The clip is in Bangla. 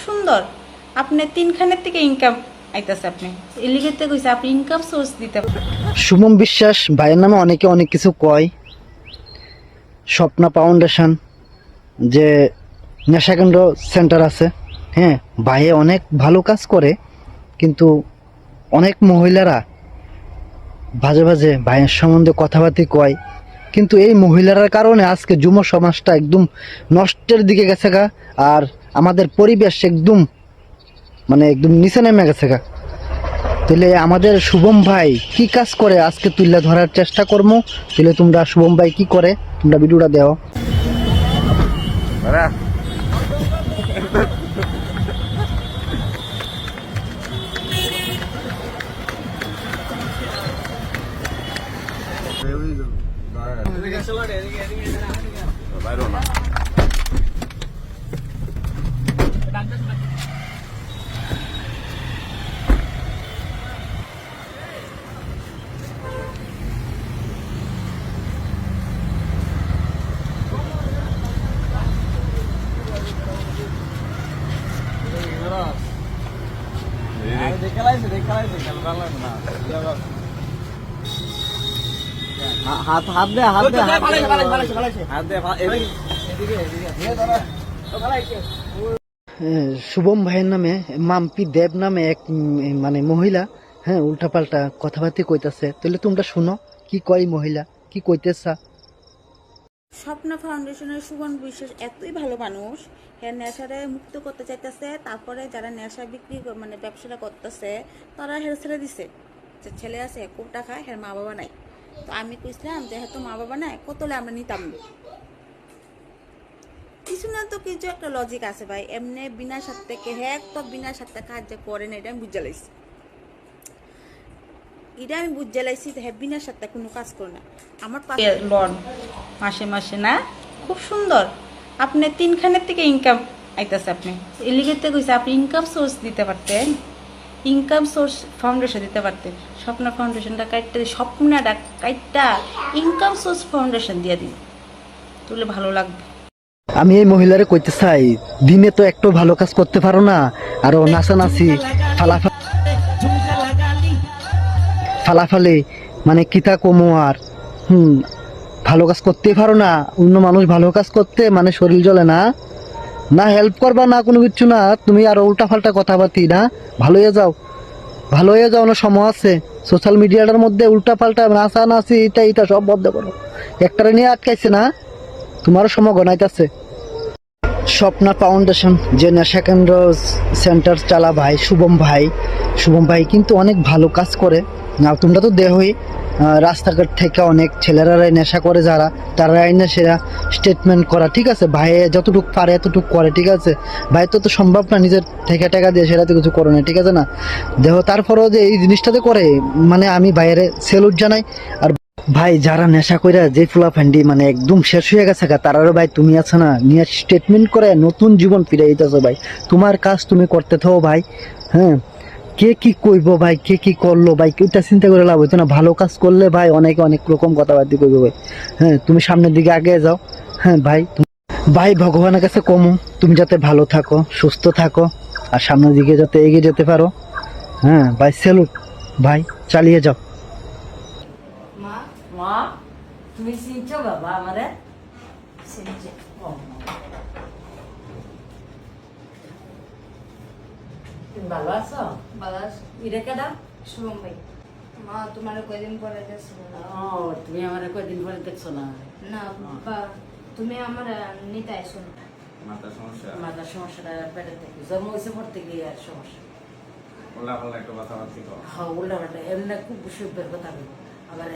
সুন্দর। আপনি তিনখানের থেকে ইনকাম আইতাছে, আপনি এলিগেতে কইছে আপনি ইনকাম সোর্স দিতে। শুভম বিশ্বাস ভাইয়ের নামে অনেকে অনেক কিছু কয়। স্বপ্না ফাউন্ডেশন যে নেশাকেন্দ্র সেন্টার আছে, হ্যাঁ, ভাইয়ে অনেক ভালো কাজ করে, কিন্তু অনেক মহিলারা বাজে বাজে ভাইয়ের সম্বন্ধে কথাবার্তা কয়। কিন্তু এই মহিলার কারণে আজকে যুব সমাজটা একদম নষ্টের দিকে গেছে গা, আর আমাদের পরিবেশ একদম একদম নিচে নেমে গেছে গা। তাহলে আমাদের শুভম ভাই কি কাজ করে আজকে তুলে ধরার চেষ্টা করবো। তাহলে তোমরা শুভম ভাই কি করে তোমরা ভিডিওটা দেও। শুভম ভাইয়ের নামে মাম্পি দেব নামে এক মহিলা, হ্যাঁ, উল্টাপাল্টা কথাবার্তা কইতাছে। তাহলে তোমরা শুনো কি কয় মহিলা, কি কইতেছা। স্বপ্না ফাউন্ডেশনের সুবন বিশ্বাস এতই ভালো মানুষ, হ্যাঁ, নেশারে মুক্ত করতে চাইতেছে। তারপরে যারা নেশা বিক্রি ব্যবসাটা করতেছে তারা হের ছেড়ে দিছে। যে ছেলে আছে খুব টাকা, হ্যাঁ মা বাবা নাই। তো আমি কইছিলাম যে হয়তো মা বাবা নাই, কতলে আমরা নিতাম না। কিছু না তো কিছু একটা লজিক আছে ভাই। এমনি বিনা স্বার্থে হ্যাঁ তো বিনা স্বার্থে কাজ যে করে না, এটা আমি বুঝে লাইছি। এটা আমি বুঝে লাইছি যে হ্যাঁ বিনা স্বার্থে কোনো কাজ করে না। আমার লোন মাসে মাসে না, খুব সুন্দর। আপনি তিনখানের থেকে ইনকাম আইতাছে, আপনি এলিগেতে কইছে আপনি ইনকাম সোর্স দিতে পারতেন, ইনকাম সোর্স ফাউন্ডেশন দিতে পারতেন। স্বপ্না ফাউন্ডেশনটা কাইটটা, স্বপ্নাটা কাইটটা ইনকাম সোর্স ফাউন্ডেশন দিয়ে দিন, তুলে ভালো লাগবে। আমি এই মহিলারে কইতে চাই, দিনে তো একটু ভালো কাজ করতে পারো না, আরো নাচানাচি ফালাফালি কিতা কমো আর ভালো কাজ করতে পারো না। অন্য মানুষ ভালো কাজ করতে শরীর জ্বলে না, না হেল্প করবা না কোনো কিছু না, তুমি আরো উল্টা ফাল্টা কথাবার্তি না। ভালো হয়ে যাও, ভালো হয়ে যাও, না সময় আছে। সোশ্যাল মিডিয়াটার মধ্যে উল্টা পাল্টা নাচানাচি এটা সব বন্ধ করো। একটারে নিয়ে আটকাইছে না, তোমারও সময় গনাইতেছে। স্বপ্না ফাউন্ডেশন যে নেশাকেন্দ্র সেন্টার চালা ভাই শুভম ভাই কিন্তু অনেক ভালো কাজ করে। না তোমরা তো দেহই, রাস্তাঘাট থেকে অনেক ছেলেরা নেশা করে, যারা তারা আইনে সেরা স্টেটমেন্ট করা, ঠিক আছে। ভাই যতটুকু পারে এতটুকু করে, ঠিক আছে। ভাই তো সম্ভব না নিজের থেকে টাকা দিয়ে সেটাতে কিছু করে না, ঠিক আছে না দেহ। তারপরেও যে এই জিনিসটাতে করে, আমি ভাইয়ের সেলুট জানাই। আর ভাই যারা নেশা কইরা যে ফুলা ফ্যান্ডি একদম শেষ হয়ে গেছে তারারও ভাই তুমি আছে না নিয়ে স্টেটমেন্ট করে নতুন জীবন ফিরে দিতেছো ভাই। তোমার কাজ তুমি করতে থাও ভাই, হ্যাঁ। কে কি কইব ভাই, কে কি করলো ভাই, ওইটা চিন্তা করে লাভ হইতো না। ভালো কাজ করলে ভাই অনেকে অনেক রকম কথাবার্তা কইবে ভাই, হ্যাঁ। তুমি সামনের দিকে আগে যাও, হ্যাঁ ভাই। ভাই ভগবানের কাছে কমু তুমি যাতে ভালো থাকো, সুস্থ থাকো, আর সামনের দিকে যাতে এগিয়ে যেতে পারো, হ্যাঁ ভাই। সেলুট ভাই, চালিয়ে যাও। মা, তুমি চিনছো বাবা আমারে? চিনছি। তুমি ভালো আছো? ভালো আছো? ইরে কেডা? শুভম ভাই। মা তোমার কয়দিন পরে দেখছো না? ও, তুমি আমারে কয়দিন পরে দেখছো না? না বা তুমি আমার নিতে আইসো না। মাথার সমস্যাটা পেটের থেকে জন্ম হয়েছে পর থেকে আর সমস্যা। উল্টা পাল্টা একটু কথাবার্তা হ্যাঁ, উল্টা পাল্টা এমনি খুব সুখের কথা বলো আবার।